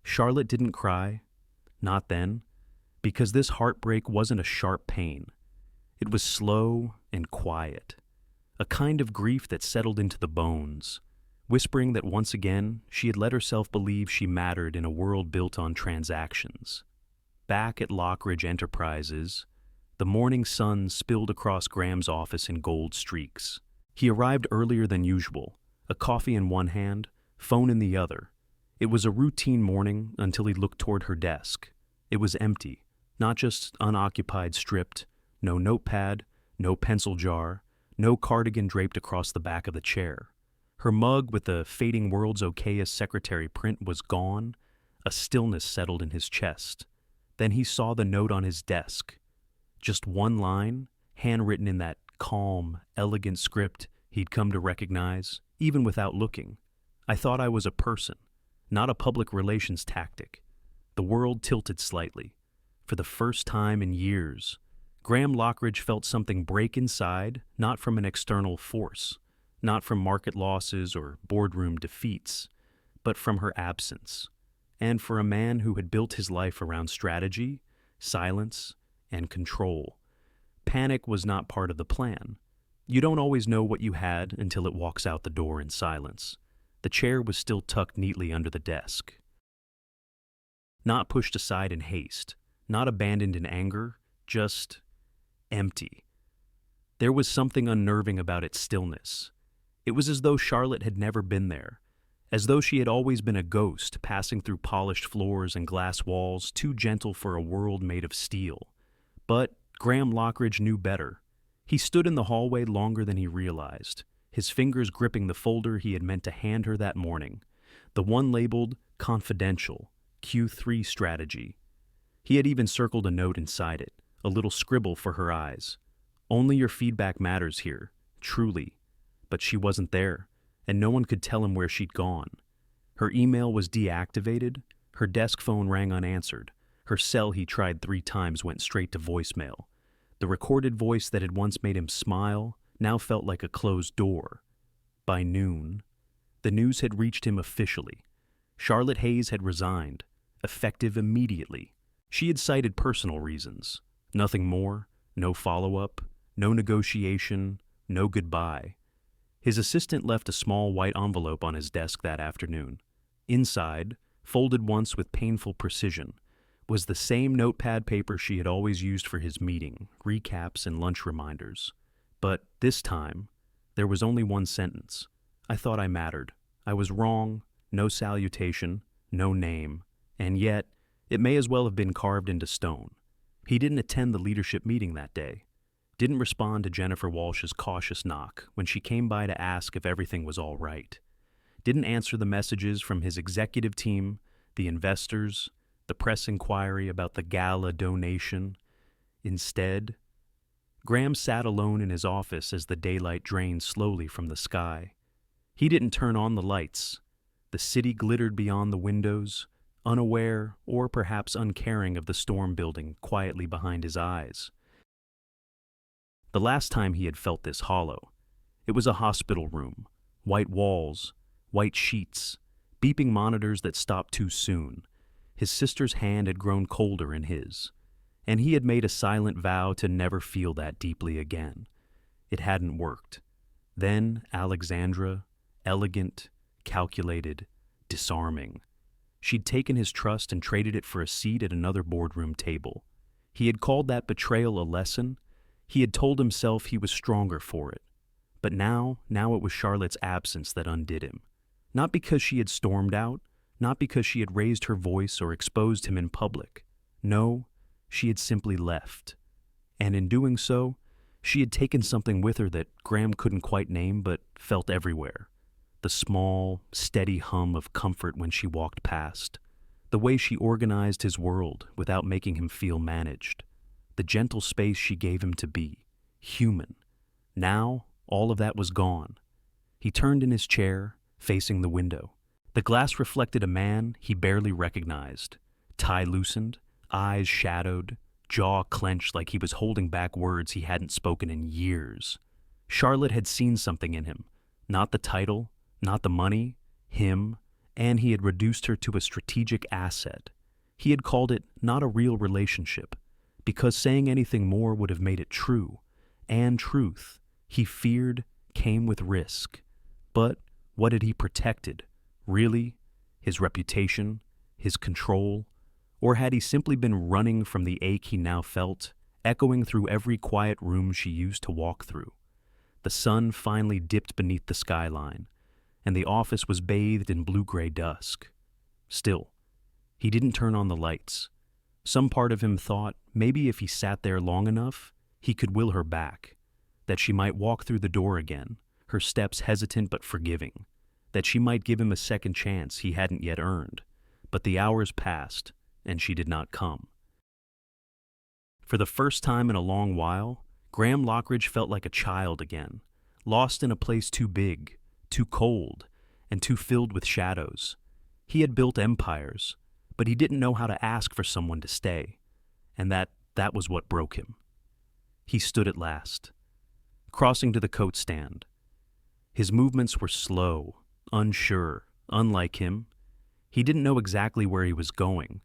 Charlotte didn't cry. Not then. Because this heartbreak wasn't a sharp pain. It was slow and quiet. A kind of grief that settled into the bones, whispering that once again she had let herself believe she mattered in a world built on transactions. Back at Lockridge Enterprises, the morning sun spilled across Graham's office in gold streaks. He arrived earlier than usual, a coffee in one hand, phone in the other. It was a routine morning until he looked toward her desk. It was empty, not just unoccupied, stripped, no notepad, no pencil jar, no cardigan draped across the back of the chair. Her mug with the fading World's Okayest secretary print was gone. A stillness settled in his chest. Then he saw the note on his desk. Just one line, handwritten in that calm, elegant script he'd come to recognize, even without looking. I thought I was a person, not a public relations tactic. The world tilted slightly. For the first time in years, Graham Lockridge felt something break inside, not from an external force, not from market losses or boardroom defeats, but from her absence. And for a man who had built his life around strategy, silence, and control, panic was not part of the plan. You don't always know what you had until it walks out the door in silence. The chair was still tucked neatly under the desk. Not pushed aside in haste, not abandoned in anger, just empty. There was something unnerving about its stillness. It was as though Charlotte had never been there, as though she had always been a ghost passing through polished floors and glass walls, too gentle for a world made of steel. But Graham Lockridge knew better. He stood in the hallway longer than he realized, his fingers gripping the folder he had meant to hand her that morning, the one labeled Confidential, Q3 Strategy. He had even circled a note inside it, a little scribble for her eyes. Only your feedback matters here, truly. But she wasn't there, and no one could tell him where she'd gone. Her email was deactivated, her desk phone rang unanswered, her cell he tried 3 times went straight to voicemail. The recorded voice that had once made him smile now felt like a closed door. By noon, the news had reached him officially. Charlotte Hayes had resigned, effective immediately. She had cited personal reasons. Nothing more, no follow-up, no negotiation, no goodbye. His assistant left a small white envelope on his desk that afternoon. Inside, folded once with painful precision, was the same notepad paper she had always used for his meeting, recaps and lunch reminders. But this time, there was only one sentence. I thought I mattered. I was wrong, no salutation, no name, and yet, it may as well have been carved into stone. He didn't attend the leadership meeting that day. Didn't respond to Jennifer Walsh's cautious knock when she came by to ask if everything was all right. Didn't answer the messages from his executive team, the investors, the press inquiry about the gala donation. Instead, Graham sat alone in his office as the daylight drained slowly from the sky. He didn't turn on the lights. The city glittered beyond the windows, unaware or perhaps uncaring of the storm building quietly behind his eyes. The last time he had felt this hollow, it was a hospital room, white walls, white sheets, beeping monitors that stopped too soon. His sister's hand had grown colder in his, and he had made a silent vow to never feel that deeply again. It hadn't worked. Then Alexandra, elegant, calculated, disarming. She'd taken his trust and traded it for a seat at another boardroom table. He had called that betrayal a lesson. He had told himself he was stronger for it. But now it was Charlotte's absence that undid him. Not because she had stormed out, not because she had raised her voice or exposed him in public. No, she had simply left. And in doing so, she had taken something with her that Graham couldn't quite name but felt everywhere. The small, steady hum of comfort when she walked past. The way she organized his world without making him feel managed. The gentle space she gave him to be, human. Now, all of that was gone. He turned in his chair, facing the window. The glass reflected a man he barely recognized. Tie loosened, eyes shadowed, jaw clenched like he was holding back words he hadn't spoken in years. Charlotte had seen something in him. Not the title, not the money, him, and he had reduced her to a strategic asset. He had called it not a real relationship, because saying anything more would have made it true. And truth, he feared, came with risk. But what had he protected? Really? His reputation? His control? Or had he simply been running from the ache he now felt, echoing through every quiet room she used to walk through? The sun finally dipped beneath the skyline, and the office was bathed in blue-gray dusk. Still, he didn't turn on the lights. Some part of him thought maybe if he sat there long enough, he could will her back, that she might walk through the door again, her steps hesitant but forgiving, that she might give him a second chance he hadn't yet earned. But the hours passed, and she did not come. For the first time in a long while, Graham Lockridge felt like a child again, lost in a place too big, too cold, and too filled with shadows. He had built empires, but he didn't know how to ask for someone to stay, and that was what broke him. He stood at last, crossing to the coat stand. His movements were slow, unsure, unlike him. He didn't know exactly where he was going,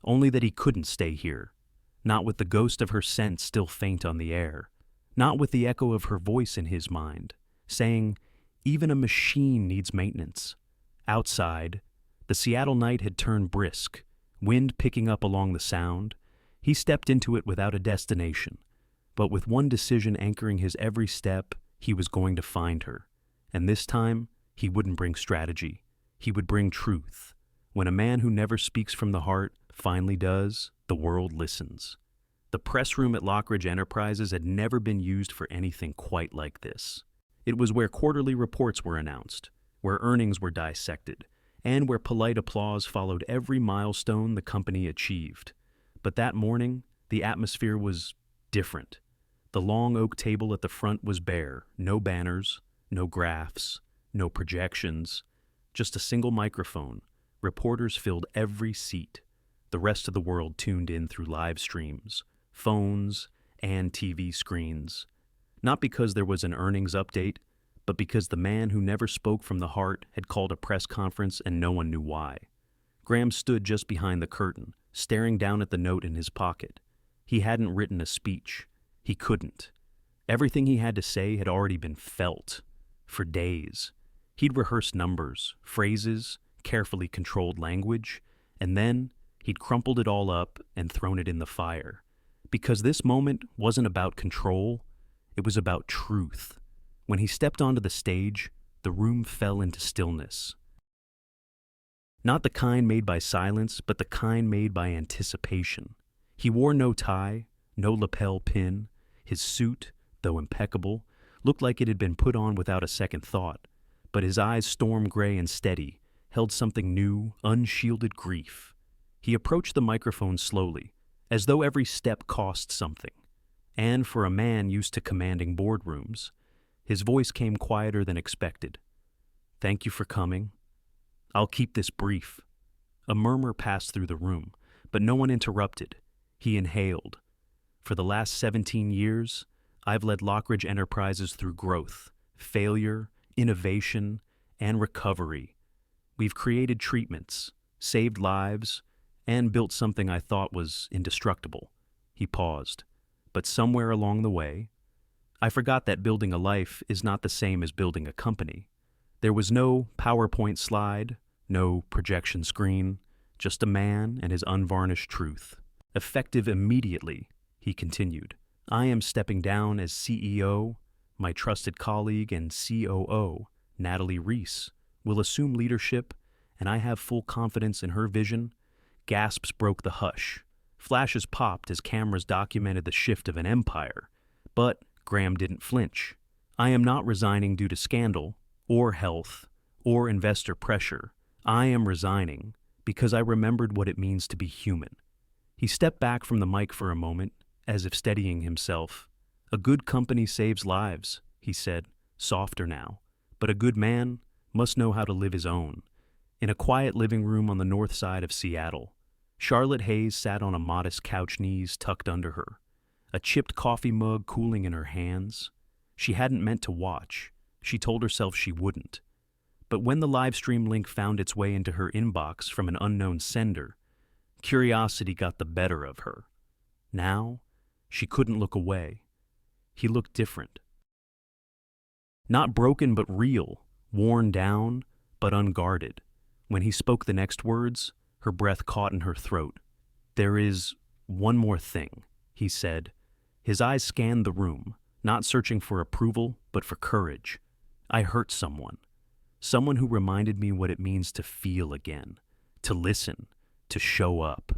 only that he couldn't stay here, not with the ghost of her scent still faint on the air, not with the echo of her voice in his mind, saying, even a machine needs maintenance. Outside, the Seattle night had turned brisk, wind picking up along the sound. He stepped into it without a destination, but with one decision anchoring his every step, he was going to find her. And this time, he wouldn't bring strategy. He would bring truth. When a man who never speaks from the heart finally does, the world listens. The press room at Lockridge Enterprises had never been used for anything quite like this. It was where quarterly reports were announced, where earnings were dissected, and where polite applause followed every milestone the company achieved. But that morning, the atmosphere was different. The long oak table at the front was bare, no banners, no graphs, no projections, just a single microphone. Reporters filled every seat. The rest of the world tuned in through live streams, phones, and TV screens. Not because there was an earnings update, but because the man who never spoke from the heart had called a press conference and no one knew why. Graham stood just behind the curtain, staring down at the note in his pocket. He hadn't written a speech. He couldn't. Everything he had to say had already been felt. For days. He'd rehearsed numbers, phrases, carefully controlled language, and then he'd crumpled it all up and thrown it in the fire. Because this moment wasn't about control, it was about truth. When he stepped onto the stage, the room fell into stillness. Not the kind made by silence, but the kind made by anticipation. He wore no tie, no lapel pin. His suit, though impeccable, looked like it had been put on without a second thought, but his eyes, storm gray and steady, held something new, unshielded grief. He approached the microphone slowly, as though every step cost something. and for a man used to commanding boardrooms. His voice came quieter than expected. "Thank you for coming. I'll keep this brief." A murmur passed through the room, but no one interrupted. He inhaled. "For the last 17 years, I've led Lockridge Enterprises through growth, failure, innovation, and recovery. We've created treatments, saved lives, and built something I thought was indestructible." He paused. "But somewhere along the way, I forgot that building a life is not the same as building a company. There was no PowerPoint slide, no projection screen, just a man and his unvarnished truth. Effective immediately," he continued, "I am stepping down as CEO. My trusted colleague and COO, Natalie Reese, will assume leadership, and I have full confidence in her vision." Gasps broke the hush. Flashes popped as cameras documented the shift of an empire. But Graham didn't flinch. "I am not resigning due to scandal, or health, or investor pressure. I am resigning because I remembered what it means to be human." He stepped back from the mic for a moment, as if steadying himself. "A good company saves lives," he said, softer now. "But a good man must know how to live his own." In a quiet living room on the north side of Seattle, Charlotte Hayes sat on a modest couch, knees tucked under her, a chipped coffee mug cooling in her hands. She hadn't meant to watch. She told herself she wouldn't. But when the live stream link found its way into her inbox from an unknown sender, curiosity got the better of her. Now, she couldn't look away. He looked different. Not broken but real, worn down but unguarded. When he spoke the next words, her breath caught in her throat. "There is one more thing," he said. His eyes scanned the room, not searching for approval, but for courage. "I hurt someone. Someone who reminded me what it means to feel again, to listen, to show up."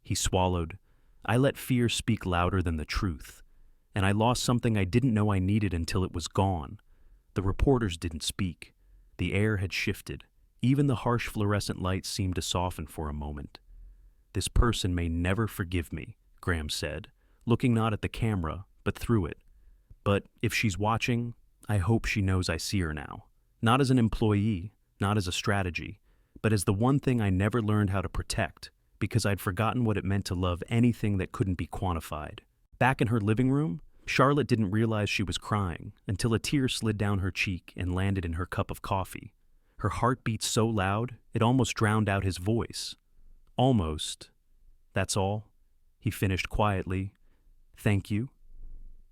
He swallowed. "I let fear speak louder than the truth, and I lost something I didn't know I needed until it was gone." The reporters didn't speak. The air had shifted. Even the harsh fluorescent lights seemed to soften for a moment. "This person may never forgive me," Graham said, looking not at the camera, but through it. "But if she's watching, I hope she knows I see her now. Not as an employee, not as a strategy, but as the one thing I never learned how to protect, because I'd forgotten what it meant to love anything that couldn't be quantified." Back in her living room, Charlotte didn't realize she was crying until a tear slid down her cheek and landed in her cup of coffee. Her heart beat so loud, it almost drowned out his voice. "Almost. That's all," he finished quietly. "Thank you."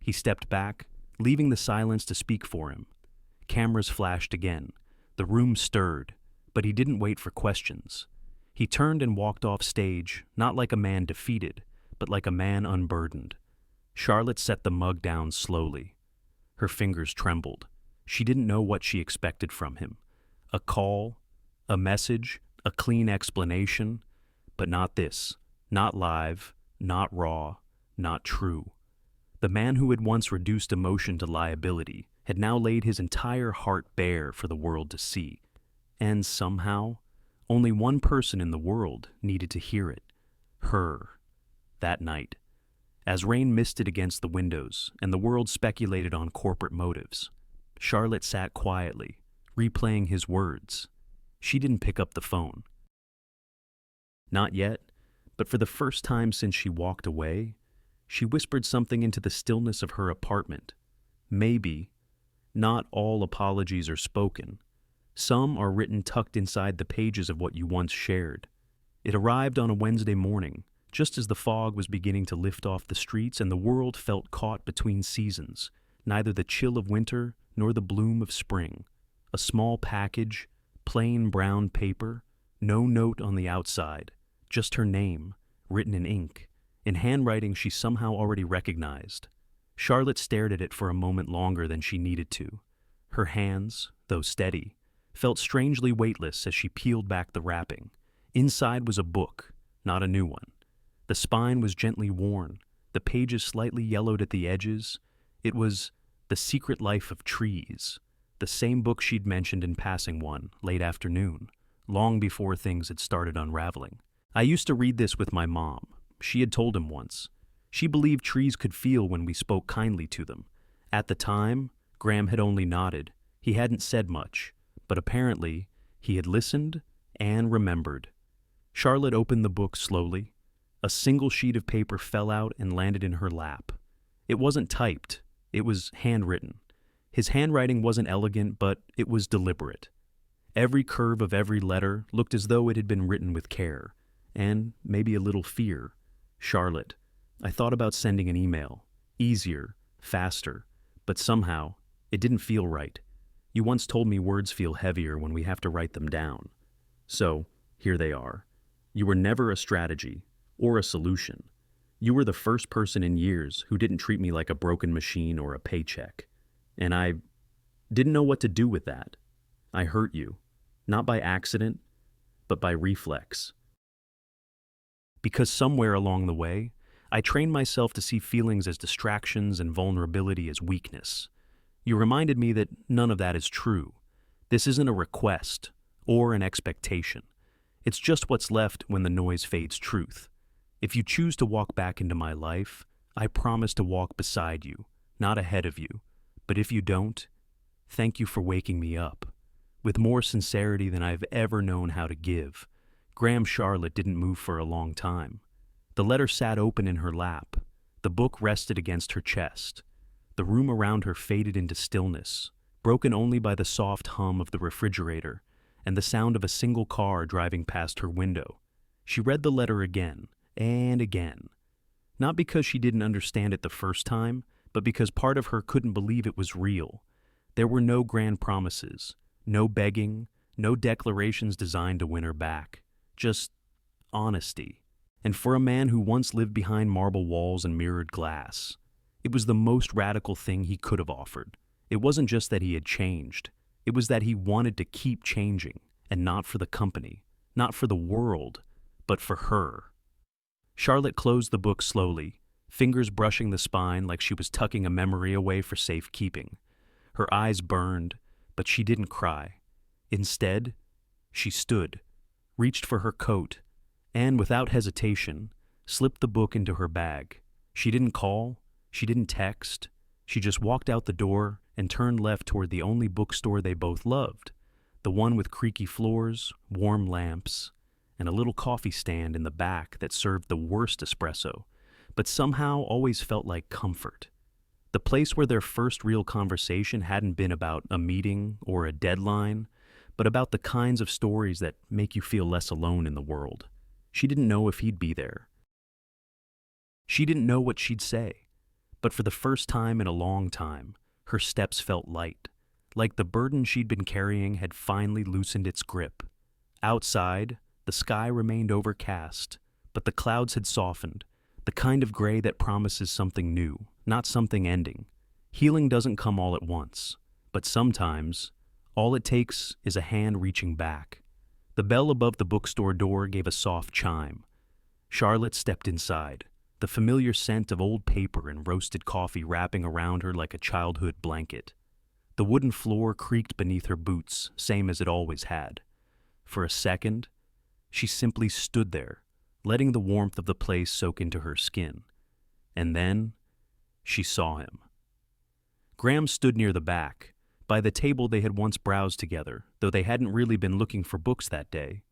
He stepped back, leaving the silence to speak for him. Cameras flashed again. The room stirred, but he didn't wait for questions. He turned and walked off stage, not like a man defeated, but like a man unburdened. Charlotte set the mug down slowly. Her fingers trembled. She didn't know what she expected from him. A call, a message, a clean explanation, but not this. Not live, not raw, not true. The man who had once reduced emotion to liability had now laid his entire heart bare for the world to see. And somehow, only one person in the world needed to hear it. Her. That night. As rain misted against the windows and the world speculated on corporate motives, Charlotte sat quietly, replaying his words. She didn't pick up the phone. Not yet, but for the first time since she walked away, she whispered something into the stillness of her apartment. Maybe. Not all apologies are spoken. Some are written tucked inside the pages of what you once shared. It arrived on a Wednesday morning, just as the fog was beginning to lift off the streets and the world felt caught between seasons, neither the chill of winter nor the bloom of spring. A small package, plain brown paper, no note on the outside, just her name, written in ink, in handwriting she somehow already recognized. Charlotte stared at it for a moment longer than she needed to. Her hands, though steady, felt strangely weightless as she peeled back the wrapping. Inside was a book, not a new one. The spine was gently worn, the pages slightly yellowed at the edges. It was The Secret Life of Trees, the same book she'd mentioned in passing one late afternoon, long before things had started unraveling. "I used to read this with my mom," she had told him once. She believed trees could feel when we spoke kindly to them. At the time, Graham had only nodded. He hadn't said much, but apparently he had listened and remembered. Charlotte opened the book slowly. A single sheet of paper fell out and landed in her lap. It wasn't typed. It was handwritten. His handwriting wasn't elegant, but it was deliberate. Every curve of every letter looked as though it had been written with care, and maybe a little fear. Charlotte, I thought about sending an email. Easier, faster, but somehow it didn't feel right. You once told me words feel heavier when we have to write them down. So, here they are. You were never a strategy or a solution. You were the first person in years who didn't treat me like a broken machine or a paycheck. And I didn't know what to do with that. I hurt you, not by accident, but by reflex. Because somewhere along the way, I trained myself to see feelings as distractions and vulnerability as weakness. You reminded me that none of that is true. This isn't a request or an expectation. It's just what's left when the noise fades truth. If you choose to walk back into my life, I promise to walk beside you, not ahead of you. But if you don't, thank you for waking me up. With more sincerity than I've ever known how to give. Graham Charlotte didn't move for a long time. The letter sat open in her lap. The book rested against her chest. The room around her faded into stillness, broken only by the soft hum of the refrigerator and the sound of a single car driving past her window. She read the letter again and again. Not because she didn't understand it the first time, but because part of her couldn't believe it was real. There were no grand promises, no begging, no declarations designed to win her back. Just honesty. And for a man who once lived behind marble walls and mirrored glass, it was the most radical thing he could have offered. It wasn't just that he had changed. It was that he wanted to keep changing, and not for the company, not for the world, but for her. Charlotte closed the book slowly, fingers brushing the spine like she was tucking a memory away for safekeeping. Her eyes burned, but she didn't cry. Instead, she stood, reached for her coat, and without hesitation, slipped the book into her bag. She didn't call, she didn't text, she just walked out the door and turned left toward the only bookstore they both loved, the one with creaky floors, warm lamps, and a little coffee stand in the back that served the worst espresso, but somehow always felt like comfort. The place where their first real conversation hadn't been about a meeting or a deadline, but about the kinds of stories that make you feel less alone in the world. She didn't know if he'd be there. She didn't know what she'd say, but for the first time in a long time, her steps felt light, like the burden she'd been carrying had finally loosened its grip. Outside, the sky remained overcast, but the clouds had softened, the kind of gray that promises something new, not something ending. Healing doesn't come all at once, but sometimes all it takes is a hand reaching back. The bell above the bookstore door gave a soft chime. Charlotte stepped inside, the familiar scent of old paper and roasted coffee wrapping around her like a childhood blanket. The wooden floor creaked beneath her boots, same as it always had. For a second, she simply stood there, letting the warmth of the place soak into her skin. And then, she saw him. Graham stood near the back, by the table they had once browsed together, though they hadn't really been looking for books that day.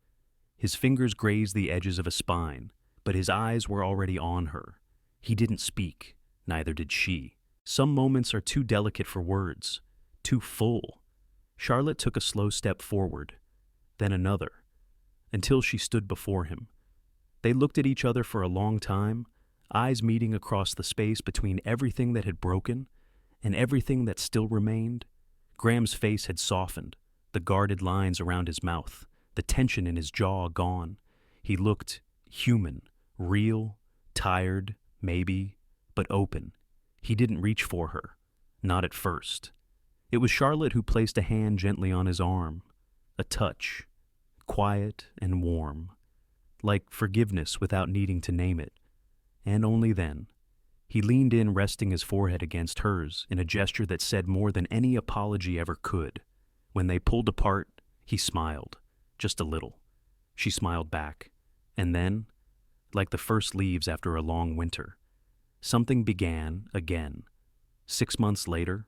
His fingers grazed the edges of a spine, but his eyes were already on her. He didn't speak, neither did she. Some moments are too delicate for words, too full. Charlotte took a slow step forward, then another, until she stood before him. They looked at each other for a long time, eyes meeting across the space between everything that had broken and everything that still remained. Graham's face had softened, the guarded lines around his mouth, the tension in his jaw gone. He looked human, real, tired, maybe, but open. He didn't reach for her, not at first. It was Charlotte who placed a hand gently on his arm, a touch, quiet and warm, like forgiveness without needing to name it. And only then, he leaned in, resting his forehead against hers in a gesture that said more than any apology ever could. When they pulled apart, he smiled, just a little. She smiled back, and then, like the first leaves after a long winter, something began again. 6 months later,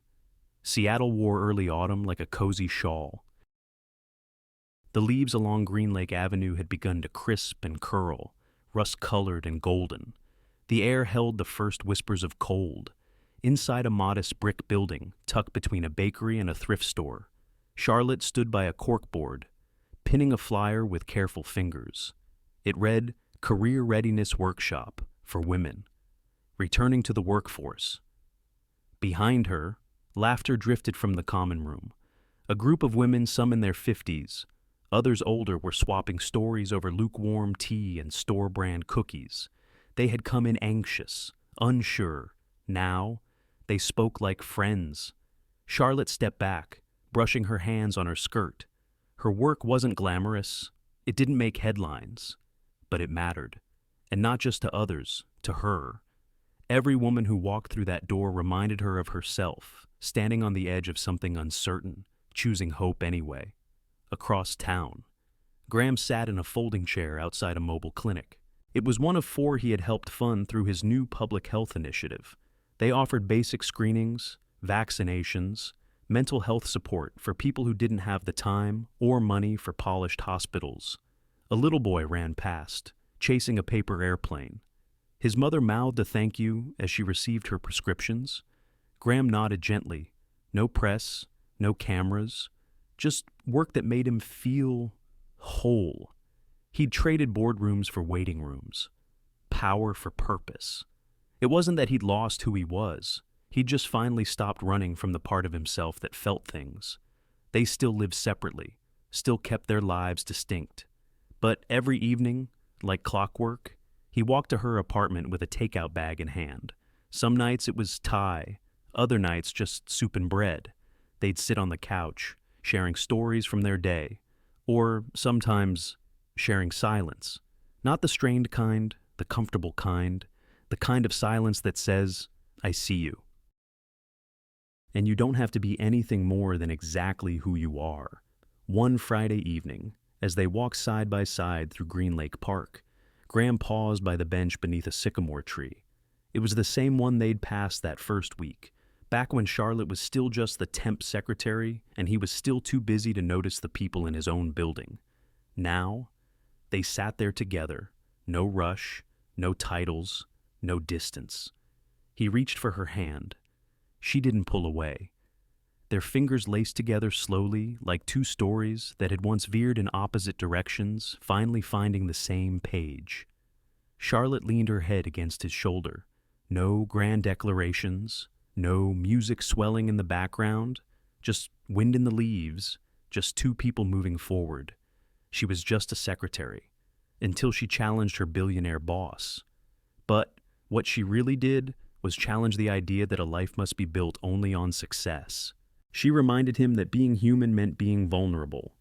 Seattle wore early autumn like a cozy shawl. The leaves along Green Lake Avenue had begun to crisp and curl, rust-colored and golden. The air held the first whispers of cold. Inside a modest brick building, tucked between a bakery and a thrift store, Charlotte stood by a corkboard, pinning a flyer with careful fingers. It read, "Career Readiness Workshop for Women, Returning to the Workforce." Behind her, laughter drifted from the common room. A group of women, some in their 50s, others older, were swapping stories over lukewarm tea and store-brand cookies. They had come in anxious, unsure. Now, they spoke like friends. Charlotte stepped back, brushing her hands on her skirt. Her work wasn't glamorous. It didn't make headlines. But it mattered. And not just to others, to her. Every woman who walked through that door reminded her of herself, standing on the edge of something uncertain, choosing hope anyway. Across town, Graham sat in a folding chair outside a mobile clinic. It was one of 4 he had helped fund through his new public health initiative. They offered basic screenings, vaccinations, mental health support for people who didn't have the time or money for polished hospitals. A little boy ran past, chasing a paper airplane. His mother mouthed a thank you as she received her prescriptions. Graham nodded gently. No press, no cameras, just work that made him feel whole. He'd traded boardrooms for waiting rooms, power for purpose. It wasn't that he'd lost who he was. He'd just finally stopped running from the part of himself that felt things. They still lived separately, still kept their lives distinct. But every evening, like clockwork, he walked to her apartment with a takeout bag in hand. Some nights it was Thai, other nights just soup and bread. They'd sit on the couch, sharing stories from their day, or sometimes sharing silence. Not the strained kind, the comfortable kind, the kind of silence that says, "I see you." And you don't have to be anything more than exactly who you are. One Friday evening, as they walked side by side through Green Lake Park, Graham paused by the bench beneath a sycamore tree. It was the same one they'd passed that first week, back when Charlotte was still just the temp secretary and he was still too busy to notice the people in his own building. Now, they sat there together, no rush, no titles, no distance. He reached for her hand. She didn't pull away. Their fingers laced together slowly, like 2 stories that had once veered in opposite directions, finally finding the same page. Charlotte leaned her head against his shoulder. No grand declarations, no music swelling in the background, just wind in the leaves, just 2 people moving forward. She was just a secretary, until she challenged her billionaire boss. But what she really did was challenge the idea that a life must be built only on success. She reminded him that being human meant being vulnerable,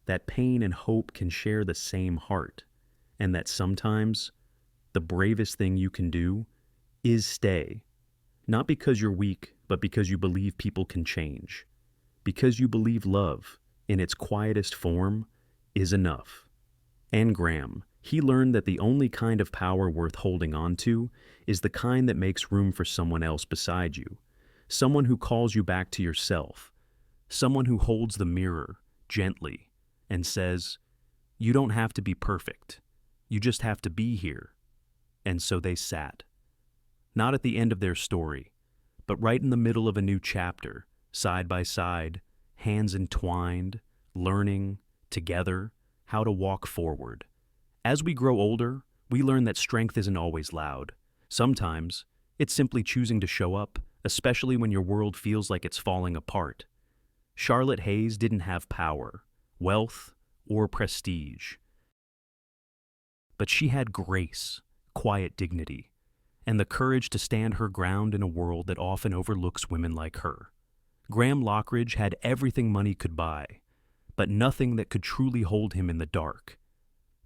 that pain and hope can share the same heart, and that sometimes the bravest thing you can do is stay. Not because you're weak, but because you believe people can change. Because you believe love, in its quietest form, is enough. And Graham, he learned that the only kind of power worth holding on to is the kind that makes room for someone else beside you. Someone who calls you back to yourself. Someone who holds the mirror gently and says, "You don't have to be perfect. You just have to be here." And so they sat. Not at the end of their story, but right in the middle of a new chapter, side by side, hands entwined, learning, together, how to walk forward. As we grow older, we learn that strength isn't always loud. Sometimes, it's simply choosing to show up, especially when your world feels like it's falling apart. Charlotte Hayes didn't have power, wealth, or prestige. But she had grace, quiet dignity, and the courage to stand her ground in a world that often overlooks women like her. Graham Lockridge had everything money could buy, but nothing that could truly hold him in the dark.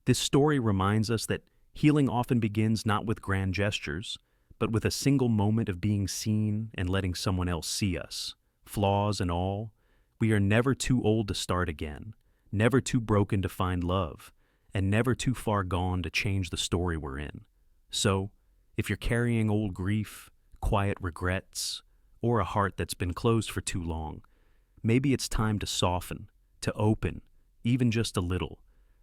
This story reminds us that healing often begins not with grand gestures, but with a single moment of being seen and letting someone else see us. Flaws and all, we are never too old to start again, never too broken to find love, and never too far gone to change the story we're in. So, If you're carrying old grief, quiet regrets, or a heart that's been closed for too long, maybe it's time to soften, to open, even just a little,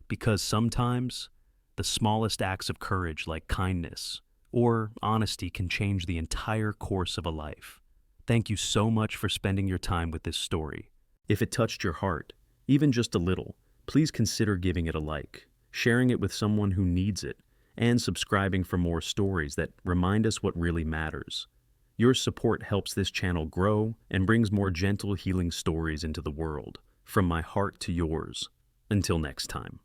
because sometimes the smallest acts of courage like kindness or honesty can change the entire course of a life. Thank you so much for spending your time with this story. If it touched your heart, even just a little, please consider giving it a like, sharing it with someone who needs it, and subscribing for more stories that remind us what really matters. Your support helps this channel grow and brings more gentle, healing stories into the world. From my heart to yours. Until next time.